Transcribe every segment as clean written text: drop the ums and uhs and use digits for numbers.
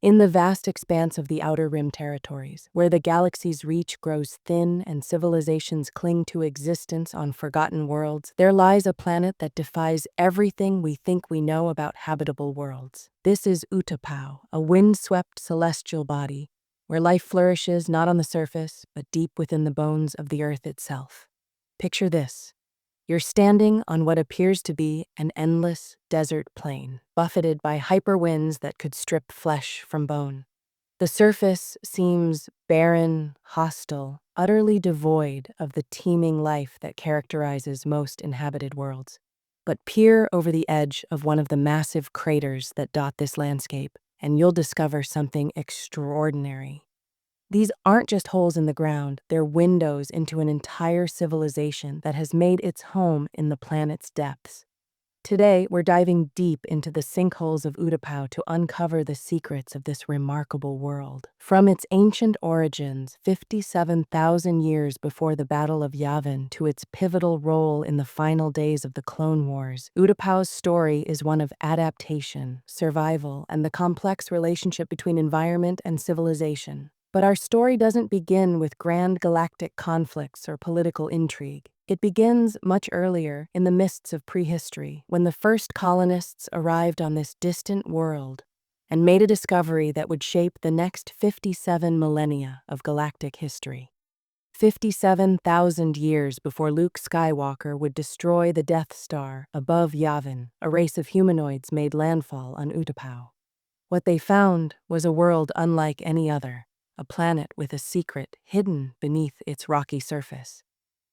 In the vast expanse of the Outer Rim territories, where the galaxy's reach grows thin and civilizations cling to existence on forgotten worlds, there lies a planet that defies everything we think we know about habitable worlds. This is Utapau, a wind-swept celestial body, where life flourishes not on the surface, but deep within the bones of the Earth itself. Picture this. You're standing on what appears to be an endless desert plain, buffeted by hyperwinds that could strip flesh from bone. The surface seems barren, hostile, utterly devoid of the teeming life that characterizes most inhabited worlds. But peer over the edge of one of the massive craters that dot this landscape, and you'll discover something extraordinary. These aren't just holes in the ground, they're windows into an entire civilization that has made its home in the planet's depths. Today, we're diving deep into the sinkholes of Utapau to uncover the secrets of this remarkable world. From its ancient origins, 57,000 years before the Battle of Yavin, to its pivotal role in the final days of the Clone Wars, Utapau's story is one of adaptation, survival, and the complex relationship between environment and civilization. But our story doesn't begin with grand galactic conflicts or political intrigue. It begins much earlier, in the mists of prehistory, when the first colonists arrived on this distant world and made a discovery that would shape the next 57 millennia of galactic history. 57,000 years before Luke Skywalker would destroy the Death Star above Yavin, a race of humanoids made landfall on Utapau. What they found was a world unlike any other, a planet with a secret hidden beneath its rocky surface.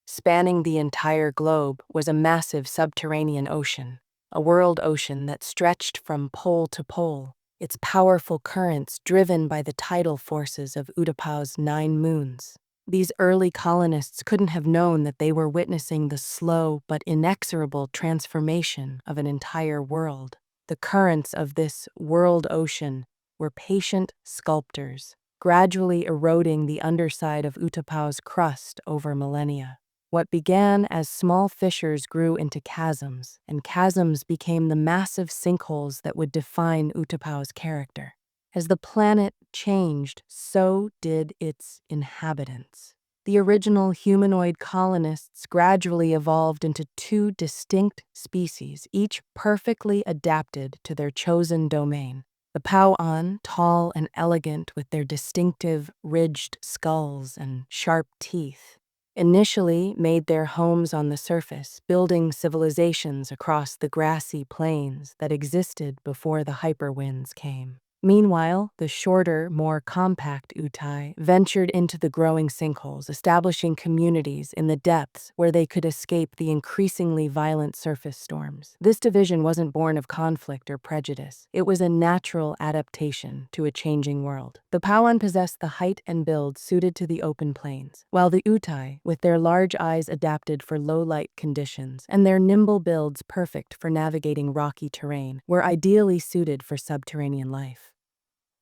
Spanning the entire globe was a massive subterranean ocean, a world ocean that stretched from pole to pole, its powerful currents driven by the tidal forces of Utapau's 9 moons. These early colonists couldn't have known that they were witnessing the slow but inexorable transformation of an entire world. The currents of this world ocean were patient sculptors, gradually eroding the underside of Utapau's crust over millennia. What began as small fissures grew into chasms, and chasms became the massive sinkholes that would define Utapau's character. As the planet changed, so did its inhabitants. The original humanoid colonists gradually evolved into 2 distinct species, each perfectly adapted to their chosen domain. The Pau'an, tall and elegant with their distinctive ridged skulls and sharp teeth, initially made their homes on the surface, building civilizations across the grassy plains that existed before the hyperwinds came. Meanwhile, the shorter, more compact Utai ventured into the growing sinkholes, establishing communities in the depths where they could escape the increasingly violent surface storms. This division wasn't born of conflict or prejudice. It was a natural adaptation to a changing world. The Pau'an possessed the height and build suited to the open plains, while the Utai, with their large eyes adapted for low-light conditions and their nimble builds perfect for navigating rocky terrain, were ideally suited for subterranean life.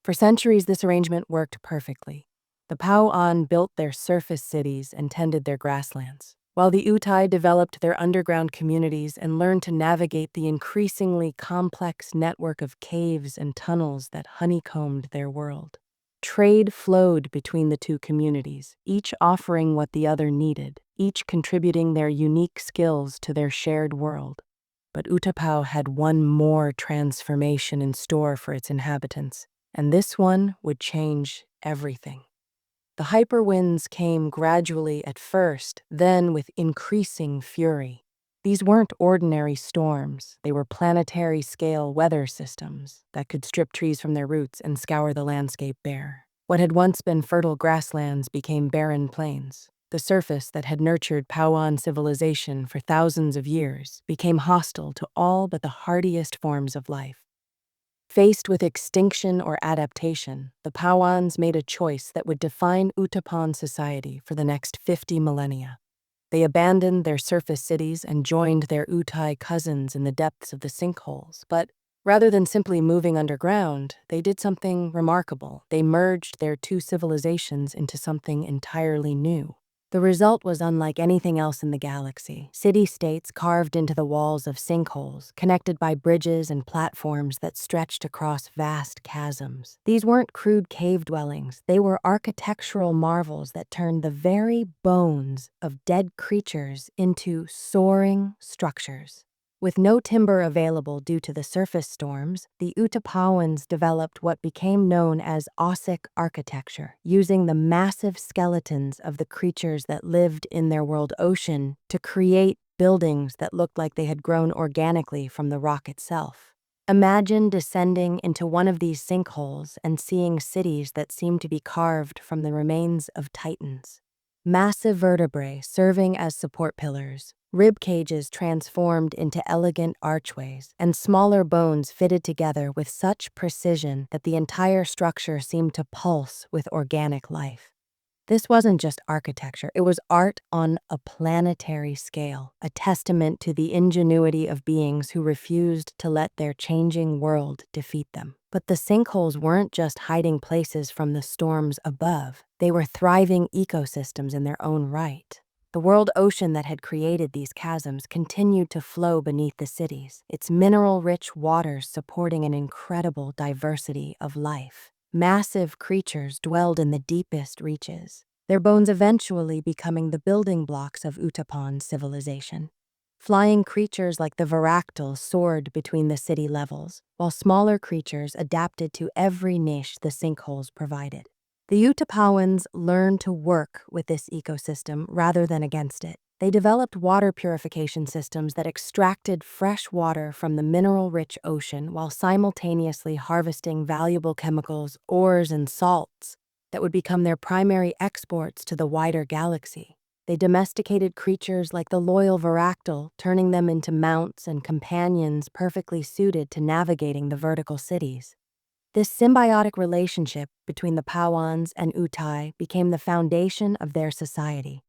For centuries, this arrangement worked perfectly. The Pau'an built their surface cities and tended their grasslands, while the Utai developed their underground communities and learned to navigate the increasingly complex network of caves and tunnels that honeycombed their world. Trade flowed between the 2 communities, each offering what the other needed, each contributing their unique skills to their shared world. But Utapau had one more transformation in store for its inhabitants, and this one would change everything. The hyperwinds came gradually at first, then with increasing fury. These weren't ordinary storms. They were planetary-scale weather systems that could strip trees from their roots and scour the landscape bare. What had once been fertile grasslands became barren plains. The surface that had nurtured Pau'an civilization for thousands of years became hostile to all but the hardiest forms of life. Faced with extinction or adaptation, the Pau'ans made a choice that would define Utapauan society for the next 50 millennia. They abandoned their surface cities and joined their Utai cousins in the depths of the sinkholes, but rather than simply moving underground, they did something remarkable. They merged their 2 civilizations into something entirely new. The result was unlike anything else in the galaxy. City-states carved into the walls of sinkholes, connected by bridges and platforms that stretched across vast chasms. These weren't crude cave dwellings. They were architectural marvels that turned the very bones of dead creatures into soaring structures. With no timber available due to the surface storms, the Utapauans developed what became known as Ossic architecture, using the massive skeletons of the creatures that lived in their world ocean to create buildings that looked like they had grown organically from the rock itself. Imagine descending into one of these sinkholes and seeing cities that seemed to be carved from the remains of titans. Massive vertebrae serving as support pillars, rib cages transformed into elegant archways, and smaller bones fitted together with such precision that the entire structure seemed to pulse with organic life. This wasn't just architecture, it was art on a planetary scale, a testament to the ingenuity of beings who refused to let their changing world defeat them. But the sinkholes weren't just hiding places from the storms above, they were thriving ecosystems in their own right. The world ocean that had created these chasms continued to flow beneath the cities, its mineral-rich waters supporting an incredible diversity of life. Massive creatures dwelled in the deepest reaches, their bones eventually becoming the building blocks of Utapan's civilization. Flying creatures like the Varactyl soared between the city levels, while smaller creatures adapted to every niche the sinkholes provided. The Utapauans learned to work with this ecosystem rather than against it. They developed water purification systems that extracted fresh water from the mineral-rich ocean while simultaneously harvesting valuable chemicals, ores, and salts that would become their primary exports to the wider galaxy. They domesticated creatures like the loyal Varactyl, turning them into mounts and companions perfectly suited to navigating the vertical cities. This symbiotic relationship between the Pauans and Utai became the foundation of their society.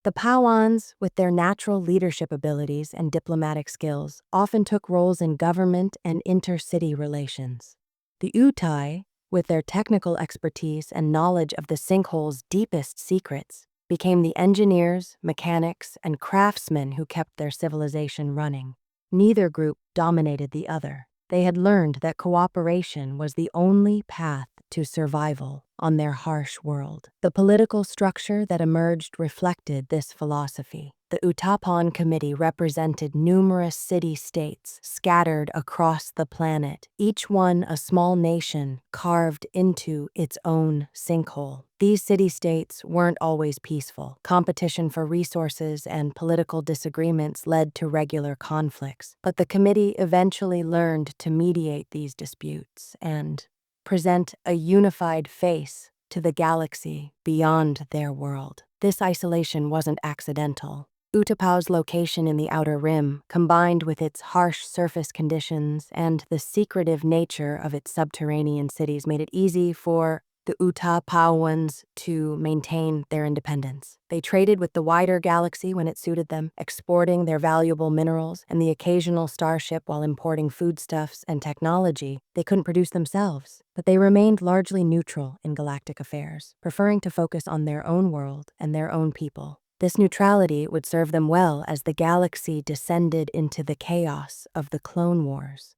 The Pauans, with their natural leadership abilities and diplomatic skills, often took roles in government and intercity relations. The Utai, with their technical expertise and knowledge of the sinkhole's deepest secrets, became the engineers, mechanics, and craftsmen who kept their civilization running. Neither group dominated the other. They had learned that cooperation was the only path to survival on their harsh world. The political structure that emerged reflected this philosophy. The Utapau Committee represented numerous city-states scattered across the planet, each one a small nation carved into its own sinkhole. These city-states weren't always peaceful. Competition for resources and political disagreements led to regular conflicts, but the committee eventually learned to mediate these disputes and present a unified face to the galaxy beyond their world. This isolation wasn't accidental. Utapau's location in the Outer Rim, combined with its harsh surface conditions and the secretive nature of its subterranean cities, made it easy for the Utapauans to maintain their independence. They traded with the wider galaxy when it suited them, exporting their valuable minerals and the occasional starship while importing foodstuffs and technology they couldn't produce themselves. But they remained largely neutral in galactic affairs, preferring to focus on their own world and their own people. This neutrality would serve them well as the galaxy descended into the chaos of the Clone Wars.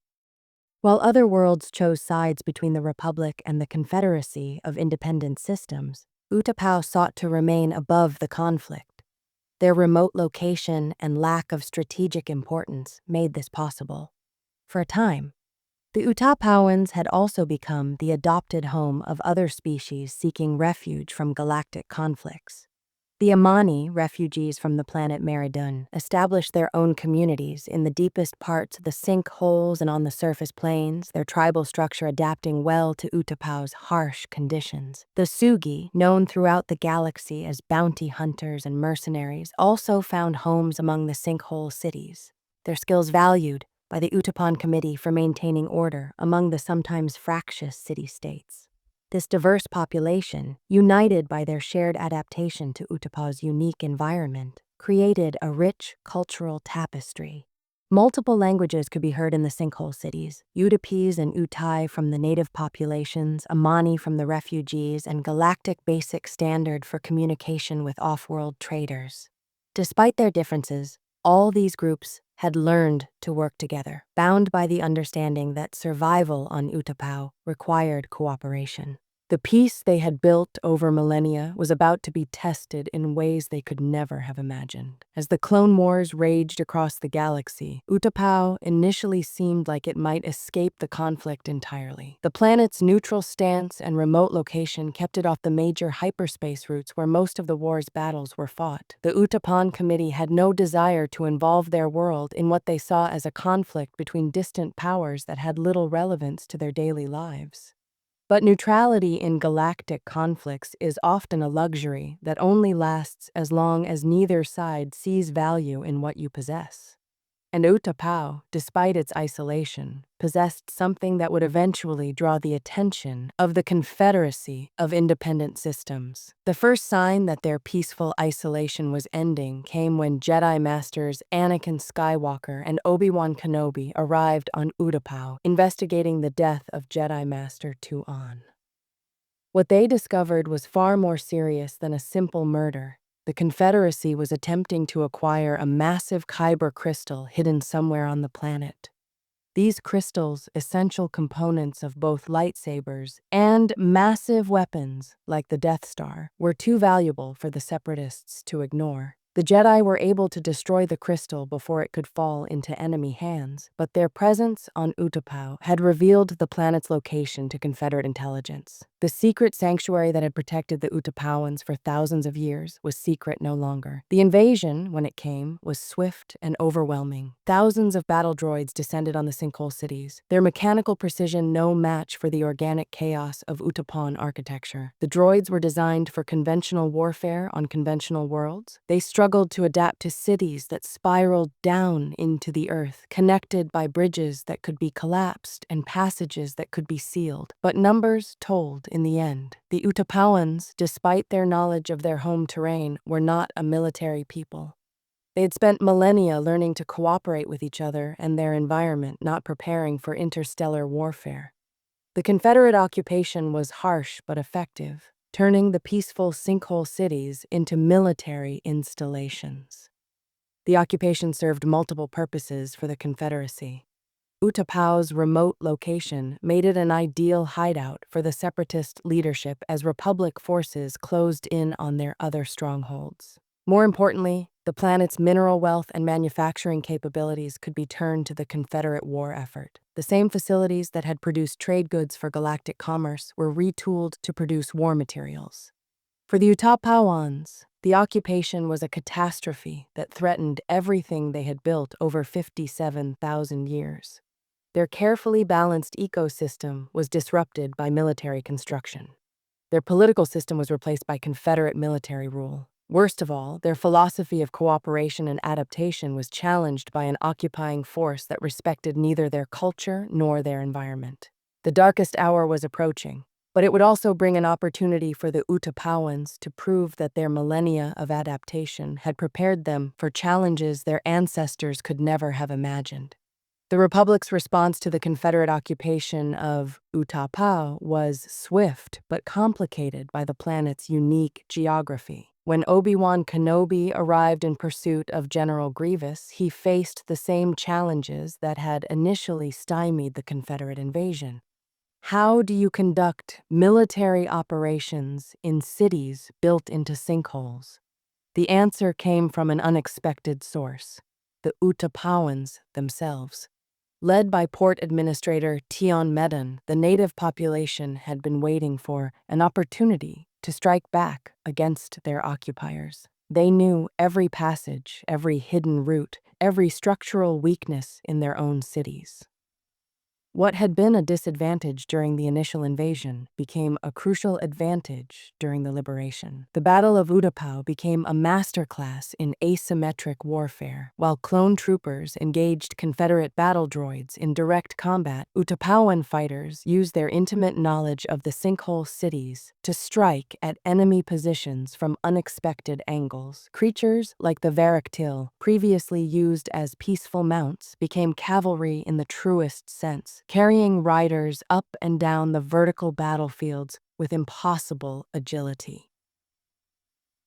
While other worlds chose sides between the Republic and the Confederacy of Independent Systems, Utapau sought to remain above the conflict. Their remote location and lack of strategic importance made this possible. For a time, the Utapauans had also become the adopted home of other species seeking refuge from galactic conflicts. The Amani, refugees from the planet Meridun, established their own communities in the deepest parts of the sinkholes and on the surface plains, their tribal structure adapting well to Utapau's harsh conditions. The Sugi, known throughout the galaxy as bounty hunters and mercenaries, also found homes among the sinkhole cities, their skills valued by the Utapau Committee for maintaining order among the sometimes fractious city-states. This diverse population, united by their shared adaptation to Utapau's unique environment, created a rich cultural tapestry. Multiple languages could be heard in the sinkhole cities: Utapese and Utai from the native populations, Amani from the refugees, and Galactic Basic Standard for communication with off-world traders. Despite their differences, all these groups had learned to work together, bound by the understanding that survival on Utapau required cooperation. The peace they had built over millennia was about to be tested in ways they could never have imagined. As the Clone Wars raged across the galaxy, Utapau initially seemed like it might escape the conflict entirely. The planet's neutral stance and remote location kept it off the major hyperspace routes where most of the war's battles were fought. The Utapan Committee had no desire to involve their world in what they saw as a conflict between distant powers that had little relevance to their daily lives. But neutrality in galactic conflicts is often a luxury that only lasts as long as neither side sees value in what you possess. And Utapau, despite its isolation, possessed something that would eventually draw the attention of the Confederacy of Independent Systems. The first sign that their peaceful isolation was ending came when Jedi Masters Anakin Skywalker and Obi-Wan Kenobi arrived on Utapau, investigating the death of Jedi Master Tuon. What they discovered was far more serious than a simple murder. The Confederacy was attempting to acquire a massive kyber crystal hidden somewhere on the planet. These crystals, essential components of both lightsabers and massive weapons like the Death Star, were too valuable for the Separatists to ignore. The Jedi were able to destroy the crystal before it could fall into enemy hands, but their presence on Utapau had revealed the planet's location to Confederate intelligence. The secret sanctuary that had protected the Utapauans for thousands of years was secret no longer. The invasion, when it came, was swift and overwhelming. Thousands of battle droids descended on the sinkhole cities, their mechanical precision no match for the organic chaos of Utapan architecture. The droids were designed for conventional warfare on conventional worlds. They struggled to adapt to cities that spiraled down into the earth, connected by bridges that could be collapsed and passages that could be sealed. But numbers told in the end. The Utapauans, despite their knowledge of their home terrain, were not a military people. They had spent millennia learning to cooperate with each other and their environment, not preparing for interstellar warfare. The Confederate occupation was harsh but effective, turning the peaceful sinkhole cities into military installations. The occupation served multiple purposes for the Confederacy. Utapau's remote location made it an ideal hideout for the Separatist leadership as Republic forces closed in on their other strongholds. More importantly, the planet's mineral wealth and manufacturing capabilities could be turned to the Confederate war effort. The same facilities that had produced trade goods for galactic commerce were retooled to produce war materials. For the Utapauans, the occupation was a catastrophe that threatened everything they had built over 57,000 years. Their carefully balanced ecosystem was disrupted by military construction. Their political system was replaced by Confederate military rule. Worst of all, their philosophy of cooperation and adaptation was challenged by an occupying force that respected neither their culture nor their environment. The darkest hour was approaching, but it would also bring an opportunity for the Utapauans to prove that their millennia of adaptation had prepared them for challenges their ancestors could never have imagined. The Republic's response to the Confederate occupation of Utapau was swift but complicated by the planet's unique geography. When Obi-Wan Kenobi arrived in pursuit of General Grievous, he faced the same challenges that had initially stymied the Confederate invasion. How do you conduct military operations in cities built into sinkholes? The answer came from an unexpected source: the Utapauans themselves. Led by Port Administrator Tion Medon, the native population had been waiting for an opportunity to strike back against their occupiers. They knew every passage, every hidden route, every structural weakness in their own cities. What had been a disadvantage during the initial invasion became a crucial advantage during the liberation. The Battle of Utapau became a masterclass in asymmetric warfare. While clone troopers engaged Confederate battle droids in direct combat, Utapauan fighters used their intimate knowledge of the sinkhole cities to strike at enemy positions from unexpected angles. Creatures like the Varactyl, previously used as peaceful mounts, became cavalry in the truest sense, carrying riders up and down the vertical battlefields with impossible agility.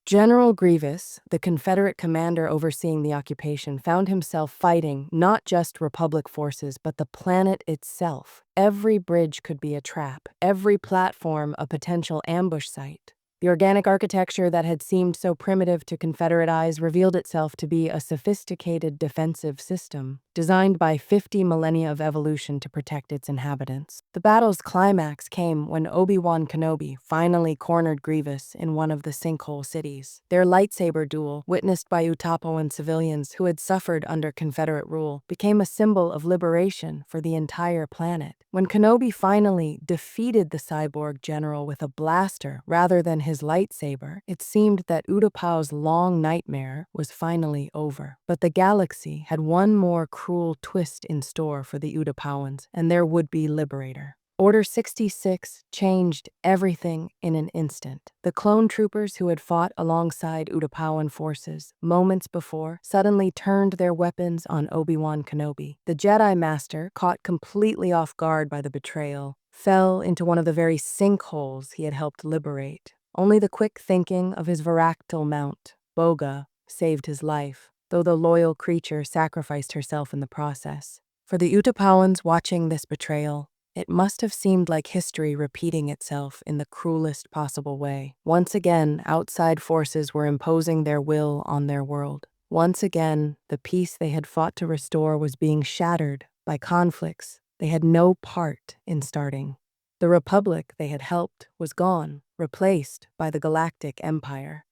General Grievous, the Confederate commander overseeing the occupation, found himself fighting not just Republic forces, but the planet itself. Every bridge could be a trap, every platform a potential ambush site. The organic architecture that had seemed so primitive to Confederate eyes revealed itself to be a sophisticated defensive system, designed by 50 millennia of evolution to protect its inhabitants. The battle's climax came when Obi-Wan Kenobi finally cornered Grievous in one of the sinkhole cities. Their lightsaber duel, witnessed by Utapauan civilians who had suffered under Confederate rule, became a symbol of liberation for the entire planet. When Kenobi finally defeated the cyborg general with a blaster rather than his lightsaber, it seemed that Utapau's long nightmare was finally over. But the galaxy had one more cruel twist in store for the Utapauans and their would-be liberator. Order 66 changed everything in an instant. The clone troopers who had fought alongside Utapauan forces moments before suddenly turned their weapons on Obi-Wan Kenobi. The Jedi Master, caught completely off guard by the betrayal, fell into one of the very sinkholes he had helped liberate. Only the quick thinking of his Varactyl mount, Boga, saved his life, though the loyal creature sacrificed herself in the process. For the Utapauans watching this betrayal, it must have seemed like history repeating itself in the cruelest possible way. Once again, outside forces were imposing their will on their world. Once again, the peace they had fought to restore was being shattered by conflicts they had no part in starting. The Republic they had helped was gone, replaced by the Galactic Empire.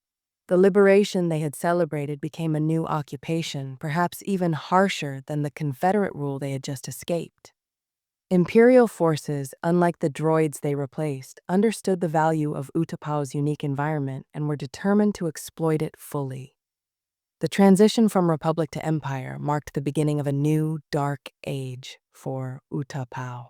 The liberation they had celebrated became a new occupation, perhaps even harsher than the Confederate rule they had just escaped. Imperial forces, unlike the droids they replaced, understood the value of Utapau's unique environment and were determined to exploit it fully. The transition from Republic to Empire marked the beginning of a new, dark age for Utapau.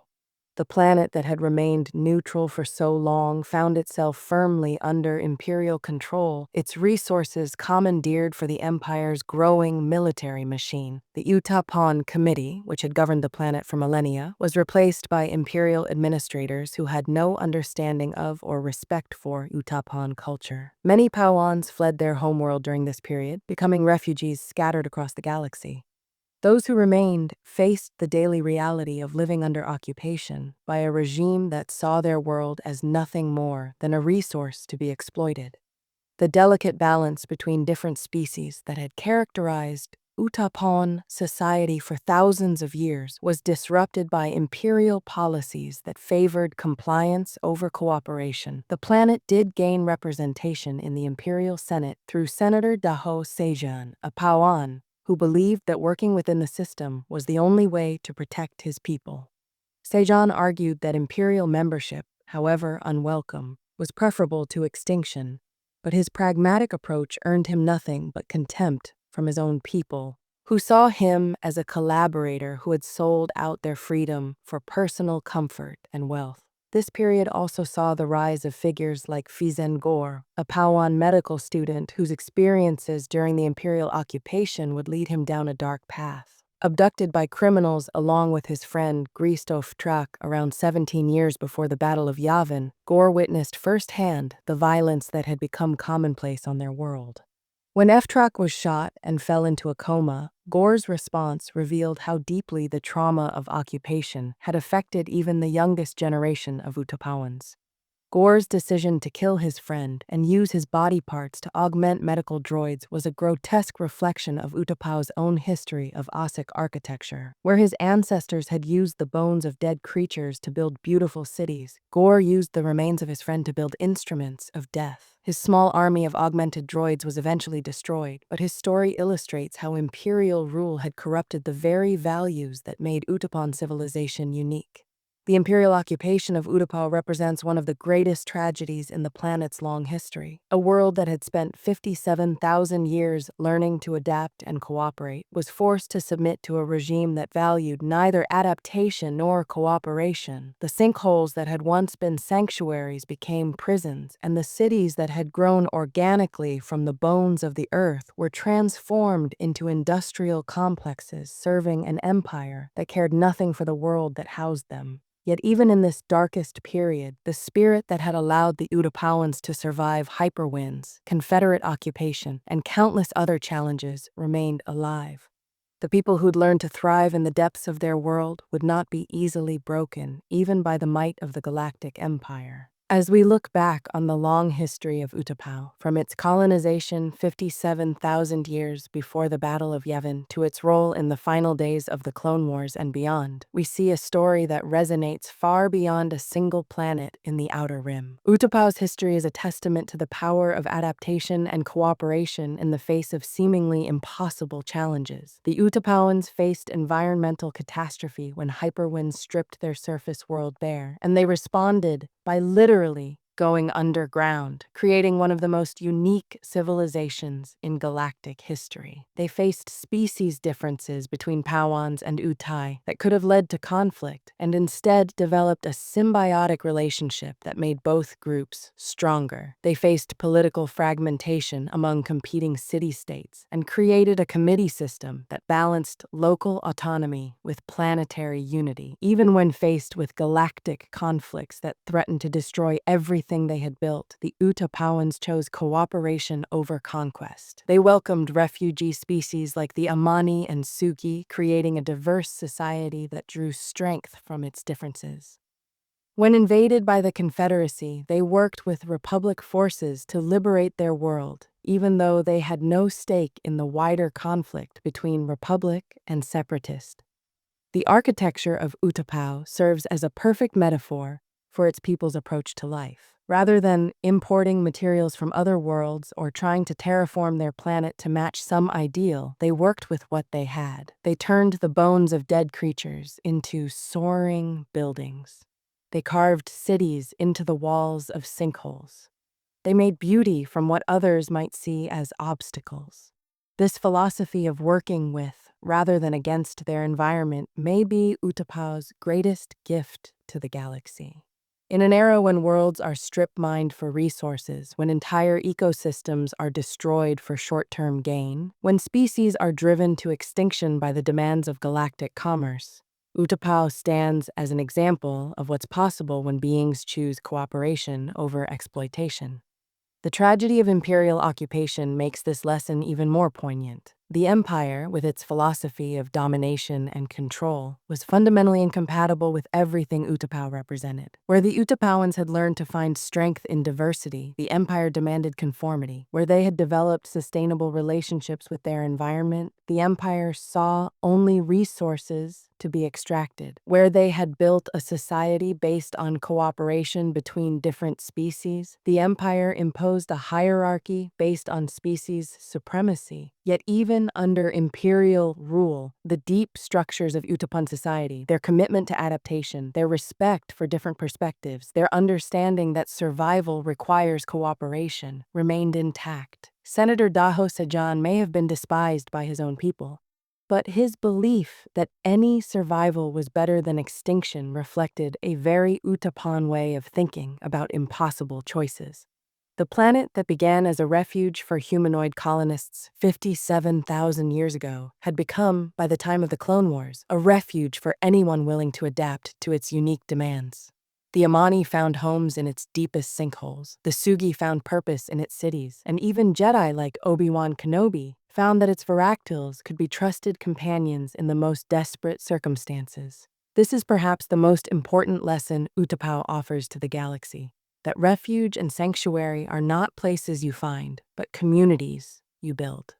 The planet that had remained neutral for so long found itself firmly under Imperial control, its resources commandeered for the Empire's growing military machine. The Utapauan Committee, which had governed the planet for millennia, was replaced by Imperial administrators who had no understanding of or respect for Utapauan culture. Many Pauans fled their homeworld during this period, becoming refugees scattered across the galaxy. Those who remained faced the daily reality of living under occupation by a regime that saw their world as nothing more than a resource to be exploited. The delicate balance between different species that had characterized Utapauan society for thousands of years was disrupted by imperial policies that favored compliance over cooperation. The planet did gain representation in the Imperial Senate through Senator Daho Sejan, a Pauan who believed that working within the system was the only way to protect his people. Sejan argued that imperial membership, however unwelcome, was preferable to extinction, but his pragmatic approach earned him nothing but contempt from his own people, who saw him as a collaborator who had sold out their freedom for personal comfort and wealth. This period also saw the rise of figures like Fizen Gore, a Pauan medical student whose experiences during the imperial occupation would lead him down a dark path. Abducted by criminals along with his friend Gristof Trak around 17 years before the Battle of Yavin, Gore witnessed firsthand the violence that had become commonplace on their world. When Eftrak was shot and fell into a coma, Gore's response revealed how deeply the trauma of occupation had affected even the youngest generation of Utapauans. Gore's decision to kill his friend and use his body parts to augment medical droids was a grotesque reflection of Utapau's own history of Osiric architecture. Where his ancestors had used the bones of dead creatures to build beautiful cities, Gore used the remains of his friend to build instruments of death. His small army of augmented droids was eventually destroyed, but his story illustrates how imperial rule had corrupted the very values that made Utapan civilization unique. The imperial occupation of Utapau represents one of the greatest tragedies in the planet's long history. A world that had spent 57,000 years learning to adapt and cooperate was forced to submit to a regime that valued neither adaptation nor cooperation. The sinkholes that had once been sanctuaries became prisons, and the cities that had grown organically from the bones of the earth were transformed into industrial complexes serving an empire that cared nothing for the world that housed them. Yet even in this darkest period, the spirit that had allowed the Utapauans to survive hyperwinds, Confederate occupation, and countless other challenges remained alive. The people who'd learned to thrive in the depths of their world would not be easily broken, even by the might of the Galactic Empire. As we look back on the long history of Utapau, from its colonization 57,000 years before the Battle of Yavin to its role in the final days of the Clone Wars and beyond, we see a story that resonates far beyond a single planet in the Outer Rim. Utapau's history is a testament to the power of adaptation and cooperation in the face of seemingly impossible challenges. The Utapauans faced environmental catastrophe when hyperwinds stripped their surface world bare, and they responded by literally going underground, creating one of the most unique civilizations in galactic history. They faced species differences between Pauans and Utai that could have led to conflict, and instead developed a symbiotic relationship that made both groups stronger. They faced political fragmentation among competing city-states and created a committee system that balanced local autonomy with planetary unity, even when faced with galactic conflicts that threatened to destroy everything they had built. The Utapauans chose cooperation over conquest. They welcomed refugee species like the Amani and Suki, creating a diverse society that drew strength from its differences. When invaded by the Confederacy, they worked with Republic forces to liberate their world, even though they had no stake in the wider conflict between Republic and Separatist. The architecture of Utapau serves as a perfect metaphor for its people's approach to life. Rather than importing materials from other worlds or trying to terraform their planet to match some ideal, they worked with what they had. They turned the bones of dead creatures into soaring buildings. They carved cities into the walls of sinkholes. They made beauty from what others might see as obstacles. This philosophy of working with, rather than against their environment, may be Utapau's greatest gift to the galaxy. In an era when worlds are strip-mined for resources, when entire ecosystems are destroyed for short-term gain, when species are driven to extinction by the demands of galactic commerce, Utapau stands as an example of what's possible when beings choose cooperation over exploitation. The tragedy of imperial occupation makes this lesson even more poignant. The empire, with its philosophy of domination and control, was fundamentally incompatible with everything Utapau represented. Where the Utapauans had learned to find strength in diversity, the empire demanded conformity. Where they had developed sustainable relationships with their environment, the empire saw only resources to be extracted. Where they had built a society based on cooperation between different species, the empire imposed a hierarchy based on species supremacy. Yet even under imperial rule, the deep structures of Utapan society, their commitment to adaptation, their respect for different perspectives, their understanding that survival requires cooperation, remained intact. Senator Daho Sajan may have been despised by his own people, but his belief that any survival was better than extinction reflected a very Utapan way of thinking about impossible choices. The planet that began as a refuge for humanoid colonists 57,000 years ago had become, by the time of the Clone Wars, a refuge for anyone willing to adapt to its unique demands. The Amani found homes in its deepest sinkholes, the Sugi found purpose in its cities, and even Jedi like Obi-Wan Kenobi found that its Varactyls could be trusted companions in the most desperate circumstances. This is perhaps the most important lesson Utapau offers to the galaxy. that refuge and sanctuary are not places you find, but communities you build.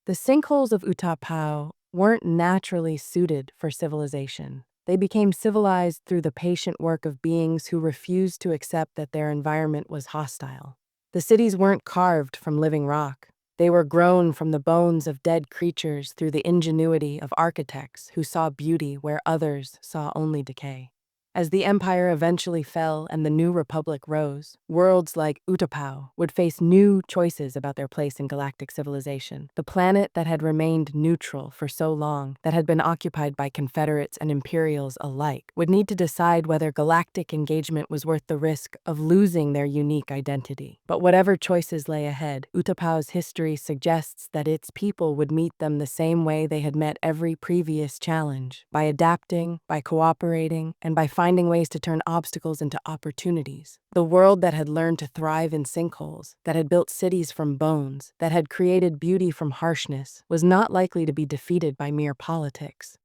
The sinkholes of Utapau weren't naturally suited for civilization. They became civilized through the patient work of beings who refused to accept that their environment was hostile. The cities weren't carved from living rock. They were grown from the bones of dead creatures through the ingenuity of architects who saw beauty where others saw only decay. As the empire eventually fell and the new republic rose, worlds like Utapau would face new choices about their place in galactic civilization. The planet that had remained neutral for so long, that had been occupied by Confederates and Imperials alike, would need to decide whether galactic engagement was worth the risk of losing their unique identity. But whatever choices lay ahead, Utapau's history suggests that its people would meet them the same way they had met every previous challenge, by adapting, by cooperating, and by finding ways to turn obstacles into opportunities. The world that had learned to thrive in sinkholes, that had built cities from bones, that had created beauty from harshness, was not likely to be defeated by mere politics.